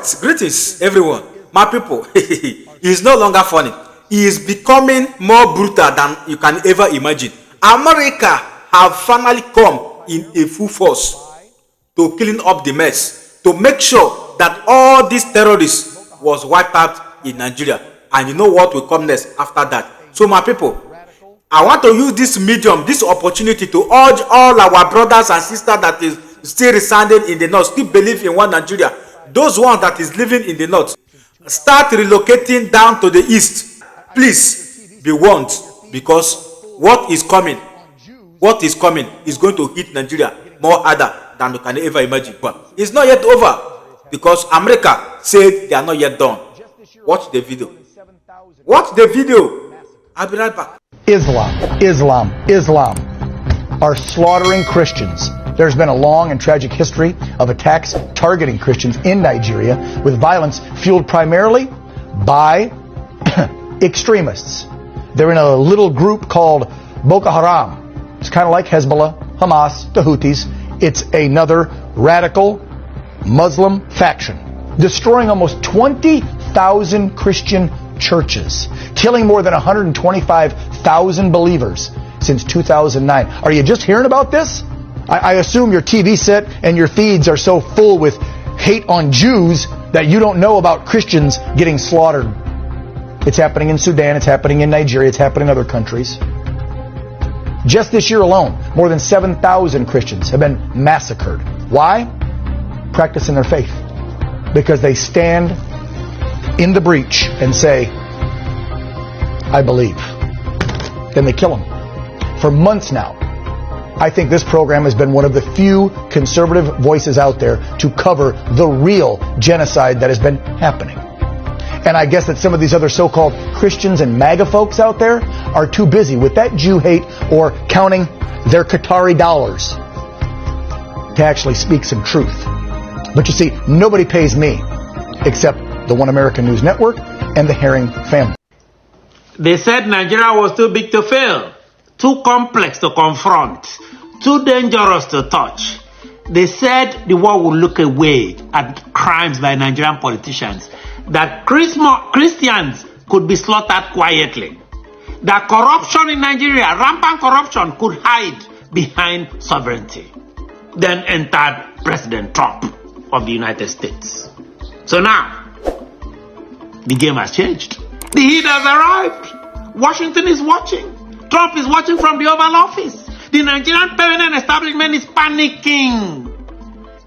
Alright, greetings everyone. My people, he is no longer funny. He is becoming more brutal than you can ever imagine. America have finally come in a full force to clean up the mess, to make sure that all these terrorists was wiped out in Nigeria. And you know what will come next after that. So my people, I want to use this medium, this opportunity to urge all our brothers and sisters that is still residing in the north, still believe in one Nigeria. Those ones that is living in the north, start relocating down to the east. Please be warned, because what is coming is going to hit Nigeria more harder than you can ever imagine. But it's not yet over, because America said they are not yet done. Watch the video. Watch the video. I'll be right back. Islam are slaughtering Christians. There's been a long and tragic history of attacks targeting Christians in Nigeria, with violence fueled primarily by extremists. They're in a little group called Boko Haram. It's kind of like Hezbollah, Hamas, the Houthis. It's another radical Muslim faction, destroying almost 20,000 Christian churches, killing more than 125,000 believers since 2009. Are you just hearing about this? I assume your TV set and your feeds are so full with hate on Jews that you don't know about Christians getting slaughtered. It's happening in Sudan, it's happening in Nigeria, it's happening in other countries. Just this year alone, more than 7,000 Christians have been massacred. Why? Practicing their faith. Because they stand in the breach and say, I believe. Then they kill them. For months now, I think this program has been one of the few conservative voices out there to cover the real genocide that has been happening. And I guess that some of these other so-called Christians and MAGA folks out there are too busy with that Jew hate or counting their Qatari dollars to actually speak some truth. But you see, nobody pays me except the One American News Network and the Herring family. They said Nigeria was too big to fail, too complex to confront, too dangerous to touch. They said the world would look away at crimes by Nigerian politicians, that Christians could be slaughtered quietly, that corruption in Nigeria, rampant corruption, could hide behind sovereignty. Then entered President Trump of the United States. So now, the game has changed. The heat has arrived. Washington is watching. Trump is watching from the Oval Office. The Nigerian permanent establishment is panicking.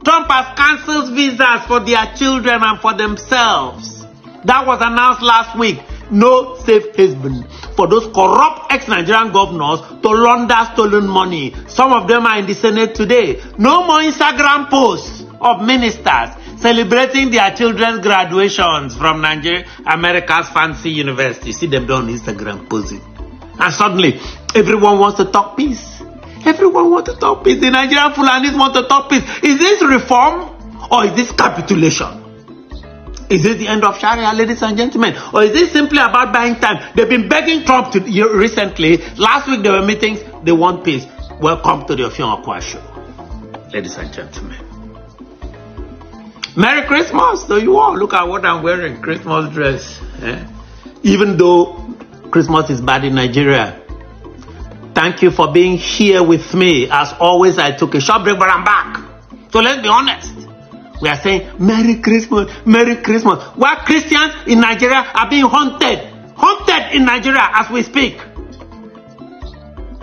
Trump has cancelled visas for their children and for themselves. That was announced last week. No safe haven for those corrupt ex-Nigerian governors to launder stolen money. Some of them are in the Senate today. No more Instagram posts of ministers celebrating their children's graduations from Nigeria, America's fancy university. See them down Instagram posing. And suddenly, everyone wants to talk peace. Everyone wants to talk peace. The Nigerian Fulanis want to talk peace. Is this reform or is this capitulation? Is this the end of Sharia, ladies and gentlemen? Or is this simply about buying time? They've been begging Trump to recently. Last week there were meetings. They want peace. Welcome to the Ofion Akwa show, ladies and gentlemen. Merry Christmas to you all. Look at what I'm wearing. Christmas dress. Even though Christmas is bad in Nigeria. Thank you for being here with me. As always, I took a short break, but I'm back. So let's be honest. We are saying Merry Christmas, Merry Christmas. While Christians in Nigeria are being haunted in Nigeria as we speak.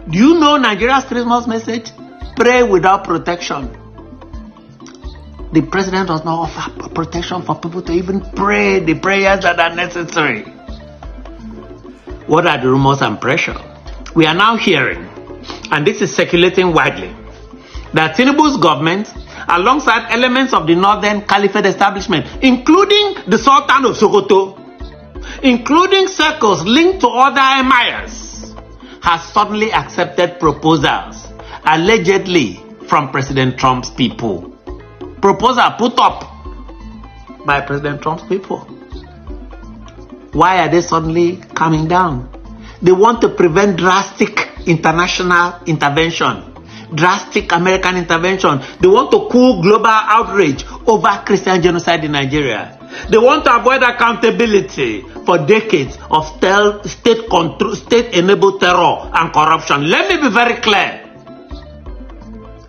Do you know Nigeria's Christmas message? Pray without protection. The president does not offer protection for people to even pray the prayers that are necessary. What are the rumors and pressure? We are now hearing, and this is circulating widely, that Tinubu's government, alongside elements of the Northern Caliphate establishment, including the Sultan of Sokoto, including circles linked to other emirs, has suddenly accepted proposals, allegedly from President Trump's people. Proposal put up by President Trump's people. Why are they suddenly coming down? They want to prevent drastic international intervention, drastic American intervention. They want to cool global outrage over Christian genocide in Nigeria. They want to avoid accountability for decades of state-enabled terror and corruption. Let me be very clear.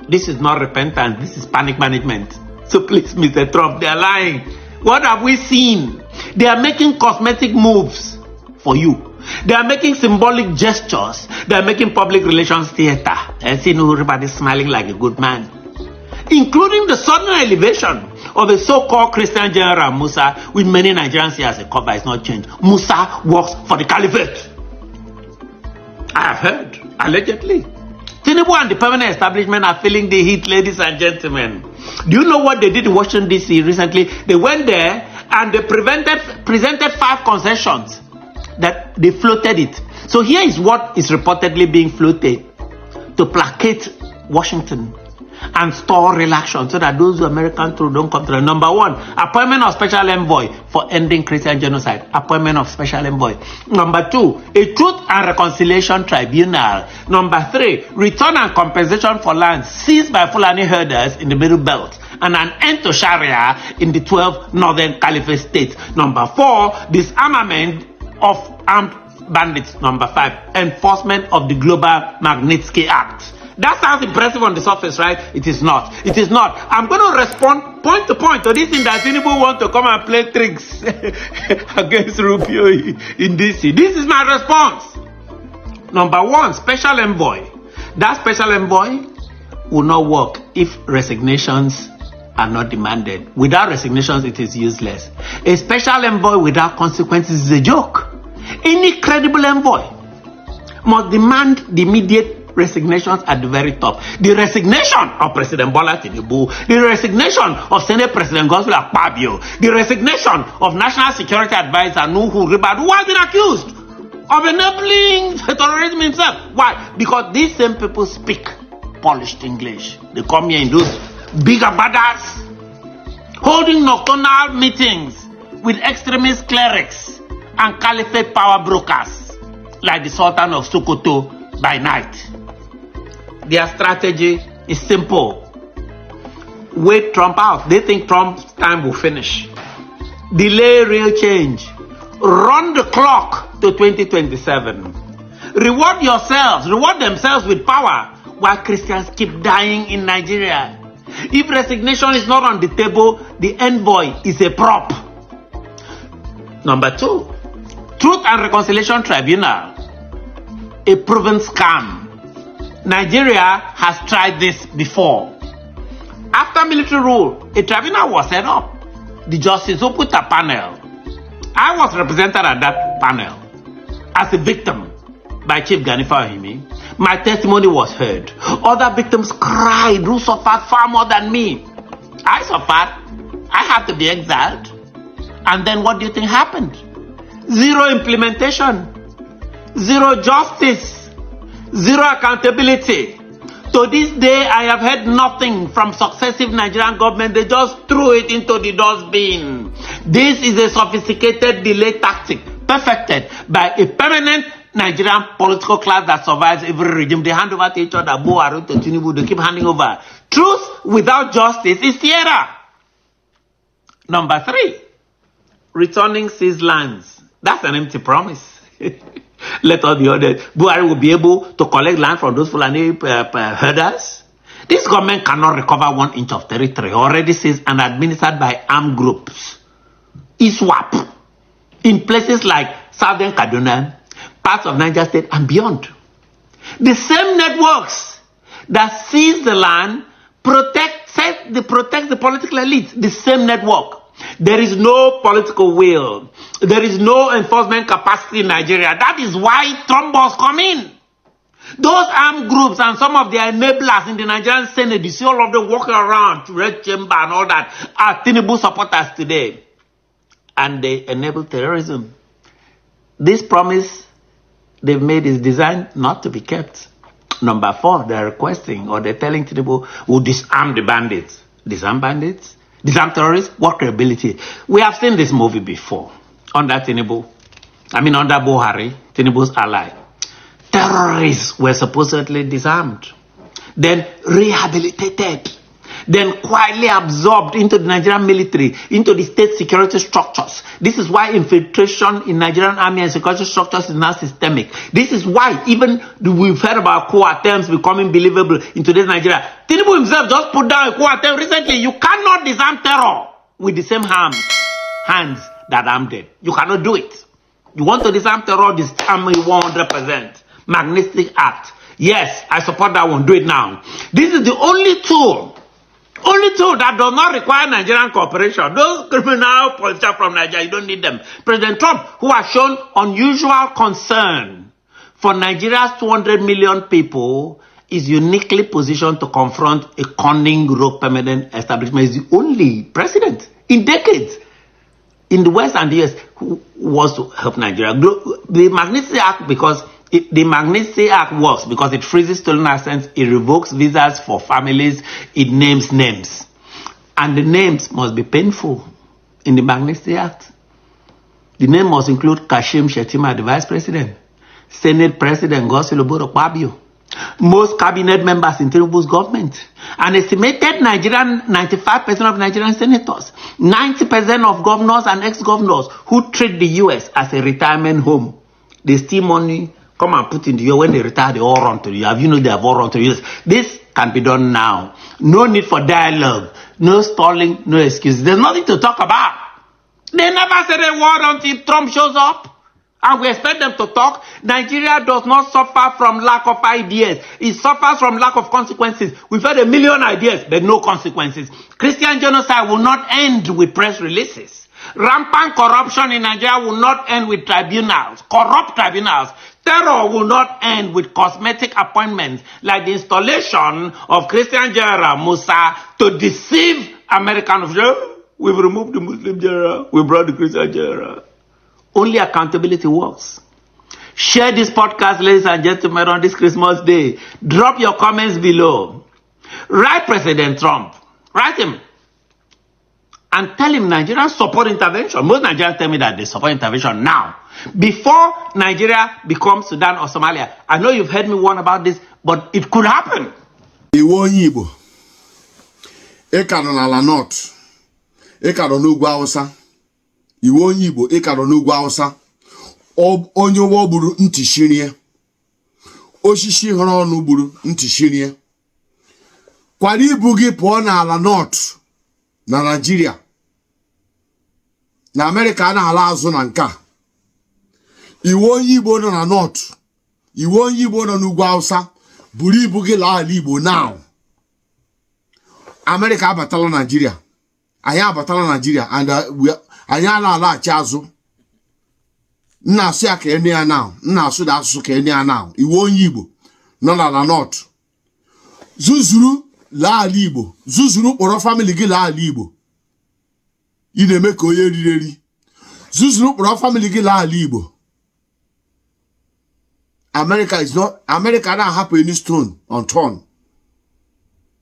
This is not repentance. This is panic management. So please, Mr. Trump, they are lying. What have we seen? They are making cosmetic moves for you. They are making symbolic gestures. They are making public relations theater. And seeing everybody smiling like a good man. Including the sudden elevation of a so-called Christian general, Musa, with many Nigerians see as a cover. It's not changed. Musa works for the caliphate. I have heard, allegedly. Tinubu and the permanent establishment are feeling the heat, ladies and gentlemen. Do you know what they did in Washington, D.C. recently? They went there and they presented 5 concessions that they floated it. So here is what is reportedly being floated to placate Washington and store relations so that those who American troops don't come to them. Number 1, appointment of special envoy for ending Christian genocide. Appointment of special envoy. Number 2, a truth and reconciliation tribunal. Number 3, return and compensation for land seized by Fulani herders in the Middle Belt, and an end to Sharia in the 12 northern caliphate states. Number 4, disarmament of armed bandits. Number 5, enforcement of the global Magnitsky Act. That sounds impressive on the surface, right? It is not. It is not. I'm going to respond point to point to this thing that Tinubu want to come and play tricks against Rubio in DC. This is my response. Number 1, special envoy. That special envoy will not work if resignations are not demanded. Without resignations, it is useless. A special envoy without consequences is a joke. Any credible envoy must demand the immediate resignations at the very top. The resignation of President Bola Tinubu, the resignation of Senate President Godswill Akpabio, the resignation of National Security Advisor Nuhu Ribadu, who has been accused of enabling terrorism himself. Why? Because these same people speak polished English. They come here in those big abadas, holding nocturnal meetings with extremist clerics and caliphate power brokers like the Sultan of Sokoto by night. Their strategy is simple. Wait Trump out. They think Trump's time will finish. Delay real change. Run the clock to 2027. Reward yourselves, reward themselves with power while Christians keep dying in Nigeria. If resignation is not on the table, the envoy is a prop. Number 2, Truth and Reconciliation Tribunal. A proven scam. Nigeria has tried this before. After military rule, a tribunal was set up. The justice opened a panel. I was represented at that panel as a victim by Chief Ganifa Ohimi. My testimony was heard. Other victims cried who suffered far more than me. I suffered. I had to be exiled. And then what do you think happened? Zero implementation. Zero justice. Zero accountability. To this day, I have heard nothing from successive Nigerian government. They just threw it into the dustbin. This is a sophisticated delay tactic perfected by a permanent Nigerian political class that survives every regime. They hand over to each other. Buhari to Tinubu, they keep handing over. Truth without justice is theater. Number 3, returning seized lands. That's an empty promise. Let all the others. Buhari will be able to collect land from those Fulani herders. This government cannot recover 1 inch of territory already seized and administered by armed groups. ISWAP. In places like Southern Kaduna, parts of Niger State and beyond. The same networks that seize the land protect the political elite. The same network. There is no political will. There is no enforcement capacity in Nigeria. That is why Trumpers come in. Those armed groups and some of their enablers in the Nigerian Senate, you see all of them walking around to Red Chamber and all that, are Tinubu supporters today. And they enable terrorism. This promise they've made is designed not to be kept. Number 4, they're requesting or they're telling Tinubu, we'll disarm the bandits. Disarm bandits? Disarm terrorists? What credibility? We have seen this movie before. Under Tinubu. Under Buhari, Tinubu's ally. Terrorists were supposedly disarmed. Then rehabilitated. then quietly absorbed into the Nigerian military, into the state security structures. This is why infiltration in Nigerian army and security structures is now systemic. This is why even we've heard about coup attempts becoming believable in today's Nigeria. Tinubu himself just put down a coup attempt recently. You cannot disarm terror with the same hands that armed it. You cannot do it. You want to disarm terror, disarm it 100%. Magnitsky Act. Yes, I support that one. Do it now. This is the only tool that does not require Nigerian cooperation. Those criminal politicians from Nigeria, you don't need them. President Trump, who has shown unusual concern for Nigeria's 200 million people, is uniquely positioned to confront a cunning rogue permanent establishment. Is the only president in decades in the West and the US who wants to help Nigeria. The Magnitsky Act, because the Magnitsky Act works because it freezes stolen assets, it revokes visas for families, it names names. And the names must be painful in the Magnitsky Act. The name must include Kashim Shettima, the vice president, Senate President Godswill Akpabio, most cabinet members in Tinubu's government, an estimated 95% of Nigerian senators, 90% of governors and ex-governors who treat the US as a retirement home. They steal money, come and put in the US. When they retire, they all run to the US. Have you know they have all run to the US? This can be done now. No need for dialogue, no stalling, no excuses. There's nothing to talk about. They never said a word until Trump shows up. And we expect them to talk. Nigeria does not suffer from lack of ideas. It suffers from lack of consequences. We've had a million ideas, but no consequences. Christian genocide will not end with press releases. Rampant corruption in Nigeria will not end with tribunals, corrupt tribunals. Terror will not end with cosmetic appointments like the installation of Christian General Musa to deceive American officials. We've removed the Muslim general. We brought the Christian general. Only accountability works. Share this podcast, ladies and gentlemen, on this Christmas Day. Drop your comments below. Write President Trump. Write him. And tell him Nigerians support intervention. Most Nigerians tell me that they support intervention now. Before Nigeria becomes Sudan or Somalia. I know you've heard me warn about this, but it could happen. Iwo Igbo. Ekano n'ala North. Ekano n'ugwu Hausa. Iwo Igbo ekano n'ugwu Hausa. Onye ụgbọ gburu ntị shirie. Oshishi hụrụ ọnụ gburu ntị shirie. Kwara ibu gị pụọ n'ala North na Nigeria. Na America na-ala azụ na nke a. Iwo Igbo nọ na North. Iwo Igbo nọ n'ugwu Hausa. Buru ibu gị laa ala Igbo now. America abatala Nigeria. Anyị abatala Nigeria and anyị ala-alaghachi azụ. Nna asụ ya ka ene ya now. Nna asụ da asụsụ ka ene ya now. Iwe onye Igbo nọ na North. Zuzuru laa ala Igbo. Zuzuru kpọrọ family gị laa ala Igbo. Ị na-eme ka onye rireri. Zuzuru kpọrọ family gị laa ala Igbo. America na-ahapụ any stone unturned.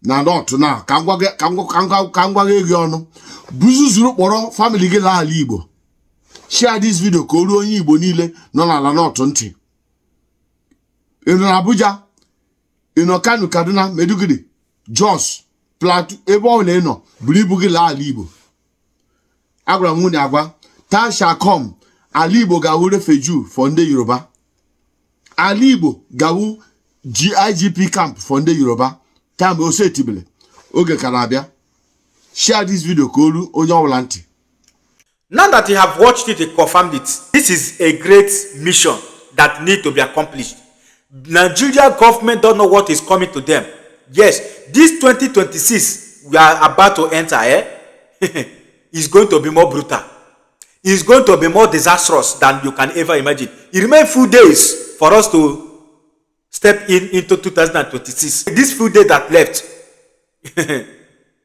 Na North na ka ngwa gị ọnụ. Buzuzuru kpọrọ family gị laa ala Igbo. Share this video ka o ruo onye Igbo niile nọ n'ala North ntị. Ị nọ na Abuja, ị nọ Kano, Kaduna, Maiduguri, Jos, Plateau, ebe ọ bụla ị nọ, buru ibu gị laa ala Igbo. Agwara m nwunye agwa, time shall come, ala Igbo ga-awụ refugee for ndị Yoruba. Ala Igbo ga-awụ IGP camp for ndị Yoruba. Time ose etibele, oge ka na-abịa. Share this video ka o ruo onye ọbụla ntị. Now that you have watched it and confirmed it, this is a great mission that need to be accomplished. Nigeria government don't know what is coming to them. Yes, this 2026 we are about to enter, is going to be more brutal. It's going to be more disastrous than you can ever imagine. It remains few days for us to step into 2026. This few days that left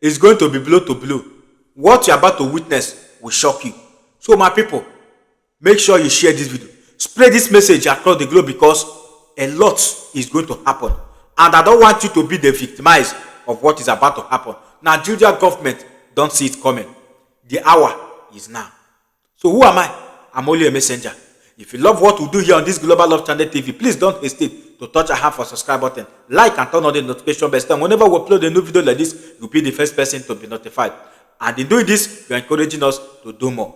is going to be blow to blow. What you're about to witness will shock you. So my people, make sure you share this video. Spread this message across the globe because a lot is going to happen. And I don't want you to be the victimized of what is about to happen. Nigeria government don't see it coming. The hour is now. So who am I? I'm only a messenger. If you love what we do here on this Global Love Channel TV, please don't hesitate to touch a half for subscribe button, like and turn on the notification bell. Then whenever we upload a new video like this, you'll be the first person to be notified. And in doing this, you're encouraging us to do more.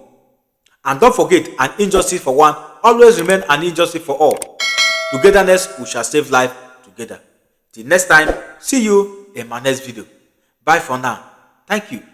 And don't forget, an injustice for one always remain an injustice for all. Togetherness, we shall save life together. Till next time, see you in my next video. Bye for now. Thank you.